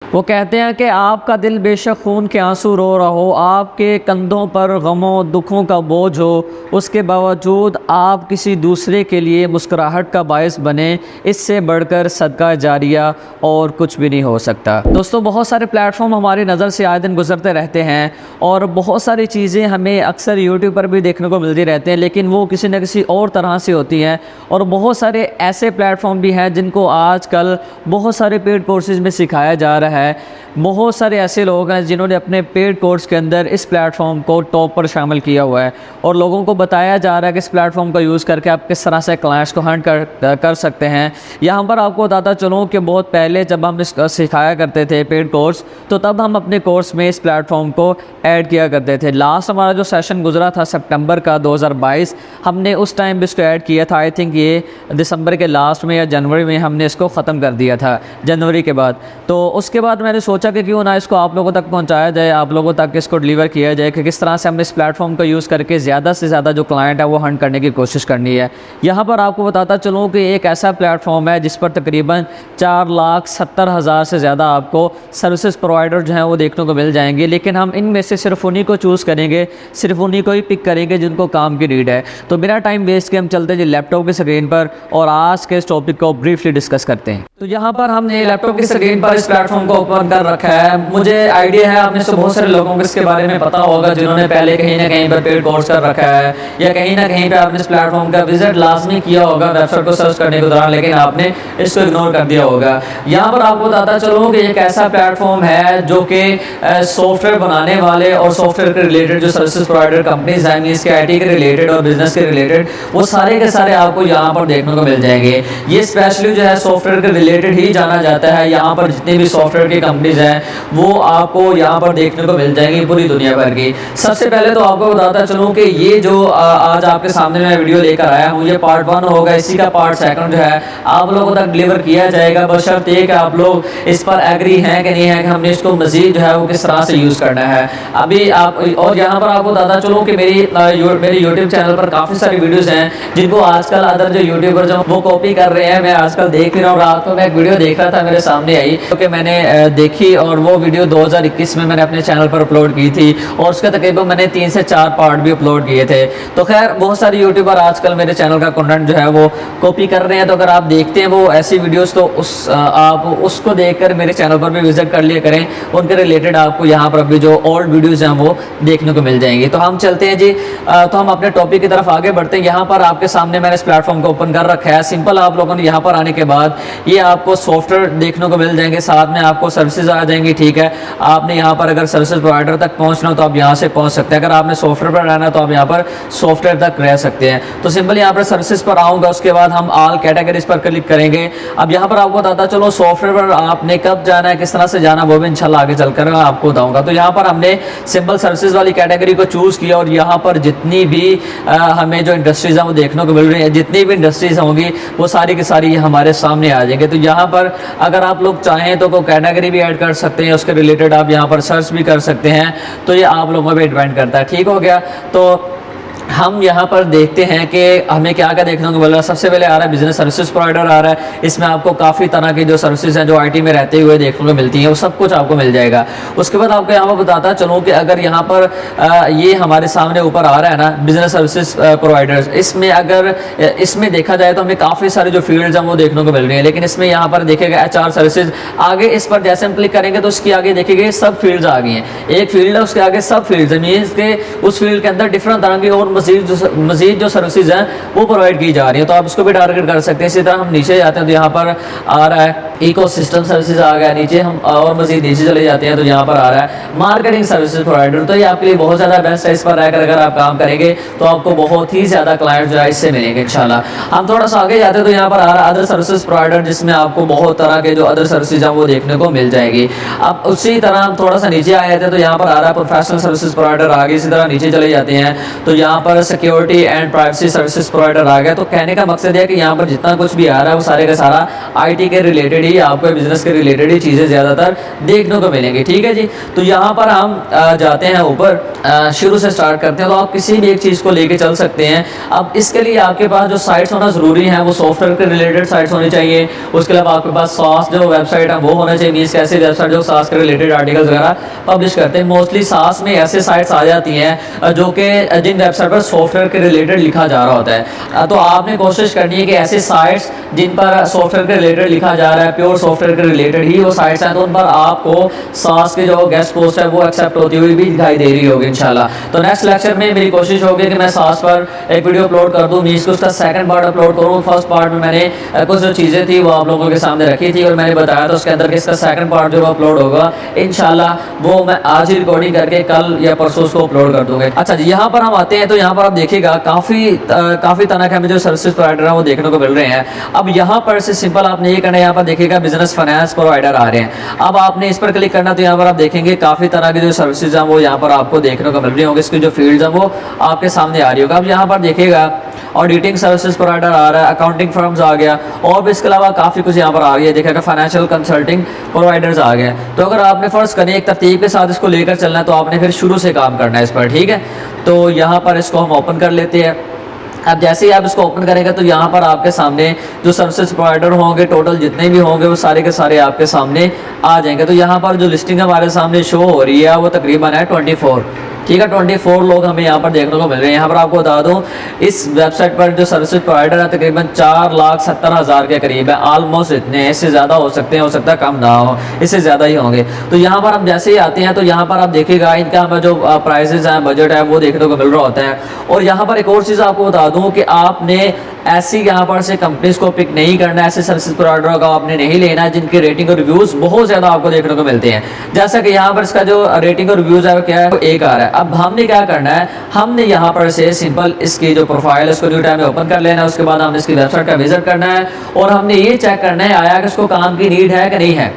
वो कहते हैं कि आपका दिल बेशक खून के आंसू रो रहा हो, आपके कंधों पर गमों दुखों का बोझ हो, उसके बावजूद आप किसी दूसरे के लिए मुस्कुराहट का बायस बने, इससे बढ़कर सदका जारिया और कुछ भी नहीं हो सकता। दोस्तों, बहुत सारे प्लेटफॉर्म हमारी नज़र से आए दिन गुजरते रहते हैं और बहुत सारी चीज़ें हमें अक्सर यूट्यूब पर भी देखने को मिलती रहती हैं, लेकिन वो किसी न किसी और तरह से होती हैं। और बहुत सारे ऐसे प्लेटफॉर्म भी हैं जिनको आजकल बहुत सारे पेड कोर्सेज़ में सिखाया जा रहा है। बहुत सारे ऐसे लोग हैं जिन्होंने अपने पेड कोर्स के अंदर इस प्लेटफॉर्म को टॉप पर शामिल किया हुआ है और लोगों को बताया जा रहा है कि इस प्लेटफॉर्म का यूज़ करके आप किस तरह से क्लाइंट्स को हंट कर सकते हैं। यहाँ पर आपको बताता चलूँ कि बहुत पहले जब हम इसका सिखाया करते थे पेड कोर्स, तो तब हम अपने कोर्स में इस प्लेटफॉर्म को ऐड किया करते थे। लास्ट हमारा जो सेशन गुजरा था सितंबर का 2022, हमने उस टाइम भी इसको ऐड किया था। आई थिंक ये दिसंबर के लास्ट में या जनवरी में हमने इसको ख़त्म कर दिया था, जनवरी के बाद। तो उसके बाद मैंने सोचा कि क्यों ना इसको आप लोगों तक पहुंचाया जाए, आप लोगों तक इसको डिलीवर किया जाए कि किस तरह से हमने इस प्लेटफॉर्म का यूज़ करके ज़्यादा से ज़्यादा जो क्लाइंट है वो हंट करने की कोशिश करनी है। यहाँ पर आपको बताता चलूँ कि एक ऐसा प्लेटफॉर्म है जिस पर तकरीबन 4,70,000 से ज़्यादा आपको सर्विसेज प्रोवाइडर जो हैं वो देखने को मिल जाएंगे, लेकिन हम इनमें से सिर्फ उन्हीं को चूज़ करेंगे, सिर्फ उन्हीं को ही पिक करेंगे जिनको काम की नीड है। तो बिना टाइम वेस्ट के हम चलते हैं लैपटॉप की स्क्रीन पर और आज के इस टॉपिक को ब्रीफली डिस्कस करते हैं। तो यहाँ पर हमने लैपटॉप की स्क्रीन पर इस प्लेटफॉर्म को ओपन कर रखा है। मुझे आइडिया है आप में से बहुत सारे लोगों को इसके बारे में पता होगा जिन्होंने पहले कहीं ना कहीं पर पेड कोर्स कर रखा है या कहीं ना कहीं पे आपने इस प्लेटफॉर्म का विजिट लाजमी किया होगा वेबसाइट को सर्च करने के दौरान, लेकिन आपने इसको इग्नोर कर दिया होगा। यहाँ पर आपको बताता चलूँ कि एक ऐसा प्लेटफॉर्म है जो कि सॉफ्टवेयर बनाने वाले और सॉफ्टवेयर के रिलेटेड जो सर्विसेज प्रोवाइडर कंपनीज हैं, इसके IT के रिलेटेड और बिजनेस के रिलेटेड, वो सारे के सारे आपको यहाँ पर देखने को मिल जाएंगे। ये स्पेशली जो है सॉफ्टवेयर के रिलेटेड ही जाना जाता है। यहाँ पर जितने भी सॉफ्टवेयर की कंपनीज हैं वो आपको यहाँ पर देखने को मिल जाएंगी पूरी दुनिया भर की। सबसे पहले तो आपको बताता चलूँ कि ये जो आज आपके सामने मैं वीडियो लेकर आया हूँ, ये पार्ट 1 होगा। इसी का पार्ट 2 जो है आप लोगों तक डिलीवर किया जाएगा, बशर्ते ये कि आप लोग इस पर एग्री हैं कि नहीं है कि हमने इसको मजीद जो है वो किस तरह से यूज़ करना है अभी आप। और यहाँ पर आपको बताता चलूँ कि मेरे यूट्यूब चैनल पर काफ़ी सारी वीडियोज़ हैं जिनको आजकल अदर जो यूट्यूबर जो वो कॉपी कर रहे हैं। मैं आजकल देख रहा हूँ, रात को मैं एक वीडियो देख रहा था, मेरे सामने आई क्योंकि मैंने देखी और वो वीडियो 2021 में मैंने अपने चैनल पर अपलोड की थी और उसके तकरीबन मैंने 3 से 4 पार्ट भी अपलोड किए थे। तो खैर बहुत सारे यूट्यूबर आजकल मेरे चैनल का कंटेंट जो है वो कॉपी कर रहे हैं। तो अगर आप देखते हैं वो ऐसी वीडियोस तो आप उसको देखकर मेरे चैनल पर भी विजिट कर लिया करें, उनके रिलेटेड आपको यहाँ पर भी जो ओल्ड वीडियोज़ हैं वो देखने को मिल जाएंगी। तो हम चलते हैं जी, तो हम अपने टॉपिक की तरफ आगे बढ़ते हैं। यहाँ पर आपके सामने मैंने इस प्लेटफॉर्म को ओपन कर रखा है। सिंपल आप लोगों ने यहाँ पर आने के बाद ये आपको सॉफ्टवेयर देखने को मिल जाएंगे, साथ में आपको सर्विसेज आ जाएंगी। ठीक है, आपने यहाँ पर अगर सर्विसेज प्रोवाइडर तक पहुँचना हो तो आप यहाँ से पहुँच सकते हैं, अगर आपने सॉफ्टवेयर पर रहना तो आप यहाँ पर सॉफ्टवेयर तक रह सकते हैं। तो सिंपल यहाँ पर सर्विसेज पर आऊँगा, उसके बाद हम ऑल कैटेगरीज पर क्लिक करेंगे। अब यहाँ पर आपको बताता चलो सॉफ्टवेयर पर आपने कब जाना है, किस तरह से जाना, वो भी इंशाल्लाह आगे चलकर आपको बताऊँगा। तो यहाँ पर हमने सिंपल सर्विसेज वाली कैटेगरी को चूज़ किया और यहाँ पर जितनी भी हमें जो इंडस्ट्रीज हैं वो देखने को मिल रही है, जितनी भी इंडस्ट्रीज होंगी वो सारी की सारी हमारे सामने आ जाएंगे। तो यहाँ पर अगर आप लोग चाहें तो कोई कैटेगरी भी ऐड कर सकते हैं, उसके रिलेटेड आप यहाँ पर सर्च भी कर सकते हैं। तो ये आप लोगों पर डिपेंड करता है। ठीक हो गया, तो हम यहाँ पर देखते हैं कि हमें क्या क्या देखने को मिल रहा है। सबसे पहले आ रहा है बिजनेस सर्विसेज प्रोवाइडर आ रहा है। इसमें आपको काफ़ी तरह की जो सर्विसेज हैं जो IT में रहते हुए देखने को मिलती हैं वो सब कुछ आपको मिल जाएगा। उसके बाद आपको यहाँ पर बताता चलूँ कि अगर यहाँ पर ये हमारे सामने ऊपर आ रहा है ना बिजनेस सर्विसेज प्रोवाइडर्स, इसमें अगर इसमें देखा जाए तो हमें काफ़ी सारे जो फील्ड्स हैं वो देखने को मिल रही है। लेकिन इसमें यहाँ पर देखेगा HR सर्विसेज, आगे इस पर जैसे हम क्लिक करेंगे तो उसकी आगे देखेंगे सब फील्ड्स आ गई हैं। एक फील्ड है उसके आगे सब फील्ड्स है, मीन्स के उस फील्ड के अंदर डिफरेंट तरह की और मजीद जो सर्विसेज हैं वो प्रोवाइड की जा रही है। तो आप इसको भी टारगेट कर सकते हैं। इसी तरह हम नीचे जाते हैं तो यहाँ पर आ रहा है इकोसिस्टम सर्विसेज आ गया, नीचे हम और मजीद नीचे चले जाते हैं तो यहाँ पर आ रहा है मार्केटिंग सर्विसेज प्रोवाइडर। तो ये आपके लिए बहुत ज़्यादा बेस्ट है। इस पर रहकर अगर आप काम करेंगे तो आपको बहुत ही ज़्यादा क्लाइंट जो है इससे मिलेंगे इंशाल्लाह। हम थोड़ा सा आगे जाते हैं तो यहाँ पर आ रहा है अदर सर्विसेज प्रोवाइडर, जिसमें आपको बहुत तरह के जो अदर सर्विसेज हैं वो देखने को मिल जाएगी। अब उसी तरह हम थोड़ा सा नीचे आए थे तो यहाँ पर आ रहा है प्रोफेशनल सर्विसेज प्रोवाइडर, आगे इसी तरह नीचे चले जाते हैं तो यहाँ पर पर security and privacy services provider आ गया। तो कहने का मकसद है कि यहाँ पर जितना कुछ भी आ रहा है वो सारे का सारा आईटी के रिलेटेड ही, आपको बिजनेस के रिलेटेड ही चीज़ें ज़्यादातर देखने को मिलेंगी। ठीक है जी। तो यहाँ पर हम जाते हैं ऊपर, शुरू से स्टार्ट करते हैं। तो आप किसी भी एक चीज़ को लेके चल सकते हैं। अब इसके लिए आपके पास जो साइट्स होना ज़रूरी है वो सॉफ्टवेयर के रिलेटेड साइट्स होनी चाहिए। उसके अलावा आपके पास सास जो वेबसाइट है वो होना चाहिए, मीन्स ऐसे वेबसाइट जो सास के रिलेटेड आर्टिकल्स वगैरह पब्लिश करते हैं। मोस्टली सास में ऐसे साइट्स आ जाती हैं जो कि जिन वेबसाइट पर सॉफ्टवेयर के रिलेटेड लिखा जा रहा होता है। तो आपने कोशिश करनी है कि ऐसे साइट्स जिन पर सॉफ्टवेयर के रिलेटेड लिखा जा रहा है, प्योर सॉफ्टवेयर के रिलेटेड ही वो साइट्स हैं, तो उन पर आपको सास की जो गेस्ट पोस्ट है वो एक्सेप्ट होती हुई भी दिखाई दे रही होगी इंशाल्लाह। तो नेक्स्ट लेक्चर में मेरी कोशिश होगी कि मैं सास पर एक वीडियो अपलोड कर दूँ, मीन्स उसका सेकंड पार्ट अपलोड करूँ। फर्स्ट पार्ट में मैंने कुछ जो चीज़ें थी वो आप लोगों के सामने रखी थी और मैंने बताया था उसके अंदर कि इसका सेकंड पार्ट जो अपलोड होगा इंशाल्लाह वो मैं आज ही रिकॉर्डिंग करके कल या परसों उसको अपलोड कर दूंगा। अच्छा जी, यहाँ पर हम आते हैं। तो यहाँ पर आप देखिएगा काफ़ी तरह के हमें जो सर्विसेज प्रोवाइडर हैं वो देखने को मिल रहे हैं। अब यहाँ पर से सिंपल आपने ये करना है, यहाँ पर देखिएगा बिजनेस फाइनेंस प्रोवाइडर आ रहे हैं। अब आपने इस पर क्लिक करना, तो यहाँ पर आप देखेंगे काफ़ी तरह की जो सर्विसेज हैं वो यहाँ पर आपको देखने को मिल रही होंगी। इसकी जो फील्ड है वो आपके सामने आ रही होगा। अब यहाँ पर देखिएगा ऑडिटिंग सर्विसेज प्रोवाइडर आ रहा है, अकाउंटिंग फर्म्स आ गया, और भी इसके अलावा काफ़ी कुछ यहाँ पर आ रही है। देखिएगा फाइनेंशियल कंसल्टिंग प्रोवाइडर्स आ गए। तो अगर आपने फर्स्ट करनी एक तरतीब के साथ इसको लेकर चलना है तो आपने फिर शुरू से काम करना है इस पर। ठीक है, तो यहाँ पर इसको हम ओपन कर लेते हैं। अब जैसे ही आप इसको ओपन करेंगे तो यहाँ पर आपके सामने जो सर्विसेज प्रोवाइडर होंगे टोटल जितने भी होंगे वो सारे के सारे आपके सामने आ जाएंगे। तो यहाँ पर जो लिस्टिंग हमारे सामने शो हो रही है वो तकरीबन है 24। ठीक है, 24 लोग हमें यहाँ पर देखने को मिल रहे हैं। यहाँ पर आपको बता दूँ इस वेबसाइट पर जो सर्विसेज प्रोवाइडर है तकरीबन 4,70,000 के करीब है, ऑलमोस्ट इतने। इससे ज़्यादा हो सकते हैं, हो सकता है कम ना हो, इससे ज़्यादा ही होंगे। तो यहाँ पर हम जैसे ही आते हैं तो यहाँ पर आप देखिएगा इनका हमें जो प्राइसेस हैं, बजट है वो देखने को मिल रहा होता है। और यहाँ पर एक और चीज़ आपको बता दूँ कि आपने ऐसी यहाँ पर से कंपनीज को पिक नहीं करना है, ऐसे सर्विस प्रोवाइडरों का आपने नहीं लेना है जिनके रेटिंग और रिव्यूज़ बहुत ज़्यादा आपको देखने को मिलते हैं। जैसा कि यहाँ पर इसका जो रेटिंग और रिव्यूज़ है वो क्या है, एक आ रहा है। अब हमने क्या करना है, हमने यहाँ पर से सिंपल इसकी जो प्रोफाइल है उसको न्यू टाइम में ओपन कर लेना है। उसके बाद हमने इसकी वेबसाइट का विजिट करना है और हमने ये चेक करना है आया कि इसको काम की नीड है कि नहीं है।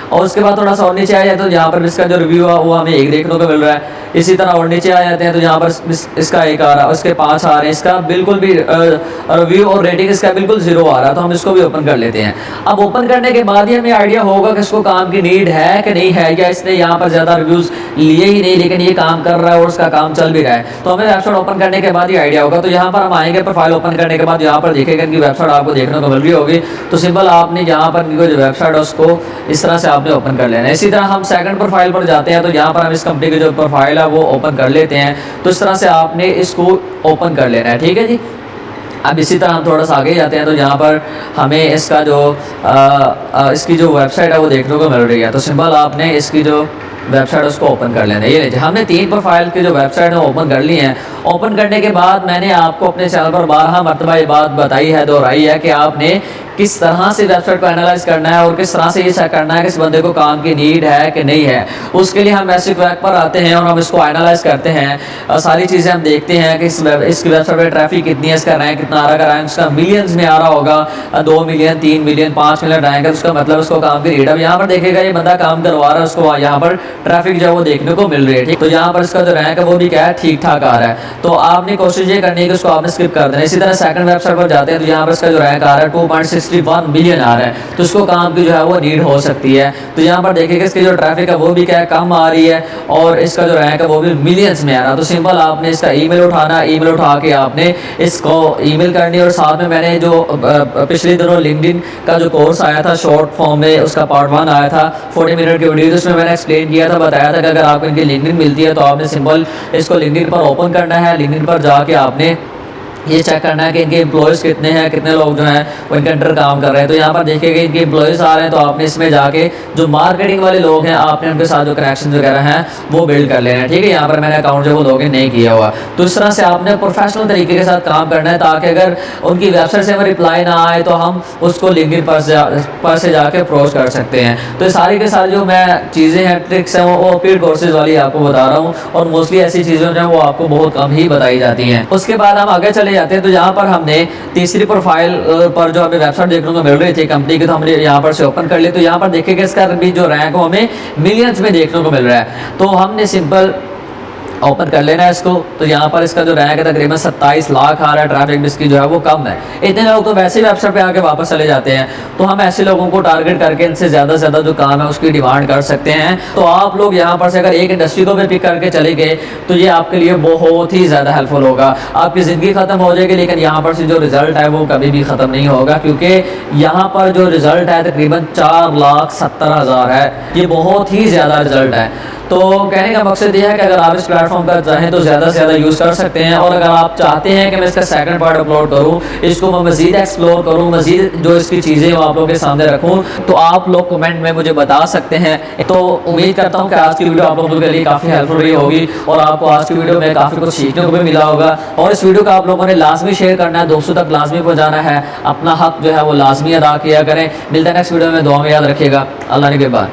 और उसके बाद थोड़ा सा और नीचे आ जाए तो यहाँ पर इसका जो रिव्यू है वो हमें एक देखने को मिल रहा है। इसी तरह और नीचे आ जाते हैं तो यहाँ पर इसका एक आ रहा है, उसके 5 आ रहे हैं, इसका बिल्कुल भी रिव्यू और रेटिंग इसका बिल्कुल 0 आ रहा है। तो हम इसको भी ओपन कर लेते हैं। अब ओपन करने के बाद ही हमें आइडिया होगा कि इसको काम की नीड है कि नहीं है, या इसने यहाँ पर ज़्यादा रिव्यूज़ लिए ही नहीं लेकिन ये काम कर रहा है और उसका काम चल भी रहा है। तो हमें वेबसाइट ओपन करने के बाद ही आइडिया होगा। तो यहाँ पर हम आएंगे, प्रोफाइल ओपन करने के बाद यहाँ पर देखेगा इनकी वेबसाइट आपको देखने को मिल रही होगी। तो सिंपल आपने यहाँ पर इनकी जो वेबसाइट है उसको इस तरह से आपने ओपन कर लेना है। इसी तरह हम सेकंड प्रोफाइल पर जाते हैं तो यहाँ पर हम इस कंपनी की जो प्रोफाइल है वो ओपन कर लेते हैं। तो इस तरह से आपने इसको ओपन कर लेना है। ठीक है जी। अब इसी तरह हम थोड़ा सा आगे जाते हैं तो यहाँ पर हमें इसका जो इसकी जो वेबसाइट है वो देखने को मिल रही है। तो सिंपल आपने इसकी जो वेबसाइट उसको ओपन कर लेना है। ये लीजिए हमने 3 प्रोफाइल की जो वेबसाइट है ओपन कर ली है। ओपन करने के बाद मैंने आपको अपने चैनल पर 12 मरतबा ये बात बताई है, दोहराई है कि आपने किस तरह से वेबसाइट को एनालाइज करना है और किस तरह से ये चेक करना है कि इस बंदे को काम की नीड है कि नहीं है। उसके लिए हम ऐसे वेब पर आते हैं और हम इसको एनालाइज करते हैं। सारी चीज़ें हम देखते हैं कि इसकी वेबसाइट पर ट्रैफिक कितनी है, इसका रैंक कितना आ रहा है। रैंक उसका मिलियंस में आ रहा होगा, 2 मिलियन 3 मिलियन 5 मिलियन रैंक है, उसका मतलब उसको काम की नीड है। अब यहाँ पर देखेगा ये बंदा काम करवा रहा है, उसको यहाँ पर ट्रैफिक जो है वो देखने को मिल रही है। ठीक, तो यहाँ पर इसका जो रैंक है वो भी क्या है, ठीक ठाक आ रहा है। तो आपने कोशिश ये करनी है कि उसको आपने स्किप कर देना। इसी तरह सेकंड वेबसाइट पर जाते हैं तो यहाँ पर इसका जो रैंक आ रहा है 2.61 मिलियन आ रहा है। तो उसको काम की जो है वो नीड हो सकती है। तो यहाँ पर देखिएगा इसकी जो ट्रैफिक है वो भी क्या है, कम आ रही है और इसका जो रैंक है वो भी मिलियंस में आ रहा है। तो सिंपल आपने इसका ईमेल उठाना, ईमेल उठा के आपने इसको ईमेल करनी। और साथ में मैंने जो पिछले दिनों लिंक्डइन का जो कोर्स आया था शॉर्ट फॉर्म में, उसका पार्ट 1 आया था 40 मिनट की वीडियो, जिसमें मैंने एक्सप्लेन किया था, बताया था कि अगर आपको इनकी लिंक्डइन मिलती है तो आपने सिंपल इसको लिंक्डइन पर ओपन करना है। लिंक्डइन पर जाके आपने ये चेक करना है कि इनके एम्प्लॉयज़ कितने हैं, कितने लोग जो हैं वो इनके अंडर काम कर रहे हैं। तो यहाँ पर देखिएगा इनके एम्प्लॉयज़ आ रहे हैं तो आपने इसमें जाके जो मार्केटिंग वाले लोग हैं आपने उनके साथ जो कनेक्शन वगैरह हैं वो बिल्ड कर लेना है। ठीक है, यहाँ पर मैंने अकाउंट जो वो लॉगिन नहीं किया हुआ। तो इस तरह से आपने प्रोफेशनल तरीके के साथ काम करना है ताकि अगर उनकी वेबसाइट से हमें रिप्लाई ना आए तो हम उसको लिंक्डइन पर से जाके अप्रोच कर सकते हैं। तो सारी के सारी जो मैं चीज़ें हैं, ट्रिक्स हैं, वो पेड कोर्सेज वाली आपको बता रहा हूँ और मोस्टली ऐसी चीज़ें जो हैं वो आपको बहुत कम ही बताई जाती हैं। उसके बाद हम आगे चले जाते हैं तो यहाँ पर हमने तीसरी प्रोफाइल पर जो हमें वेबसाइट देखने को मिल रही थी कंपनी की, तो हमने यहाँ पर से ओपन कर ली। तो यहाँ पर देखिएगा इसका भी जो रैंक है हमें मिलियंस में देखने को मिल रहा है। तो हमने सिंपल ओपन कर लेना है इसको। तो यहाँ पर इसका जो रैंक है तकरीबन 27 लाख आ रहा है, ट्रैफिक भी इसकी जो है वो कम है। इतने लोग तो वैसे ही वेबसाइट पे आके वापस चले जाते हैं, तो हम ऐसे लोगों को टारगेट करके इनसे ज़्यादा से ज़्यादा जो काम है उसकी डिमांड कर सकते हैं। तो आप लोग यहाँ पर से अगर एक इंडस्ट्री को भी पिक करके चले गए तो ये आपके लिए बहुत ही ज़्यादा हेल्पफुल होगा। आपकी ज़िंदगी ख़त्म हो जाएगी, लेकिन यहाँ पर से जो रिज़ल्ट है वो कभी भी ख़त्म नहीं होगा, क्योंकि यहाँ पर जो रिज़ल्ट है तकरीबन 4,70,000 है। ये बहुत ही ज़्यादा रिज़ल्ट है। तो कहने का मकसद ये है कि अगर आप इस प्लेटफॉर्म का चाहें तो ज़्यादा से ज़्यादा यूज़ कर सकते हैं। और अगर आप चाहते हैं कि मैं इसका सेकंड पार्ट अपलोड करूं, इसको मैं मज़ीद एक्सप्लोर करूं, मज़ीद जो इसकी चीज़ें वो आप लोगों के सामने रखूं, तो आप लोग कमेंट में मुझे बता सकते हैं। तो उम्मीद करता हूँ कि आज की वीडियो आप लोगों के लिए काफ़ी हेल्पफुल रही होगी और आपको आज की वीडियो में काफ़ी कुछ सीखने को भी मिला होगा। और इस वीडियो को आप लोगों ने लाजमी शेयर करना है, दोस्तों तक लाजमी पहुँचाना है, अपना हक जो है वो लाजमी अदा किया करें। मिलता है नेक्स्ट वीडियो में, दुआ में याद रखिएगा। अल्लाह ने के बाद।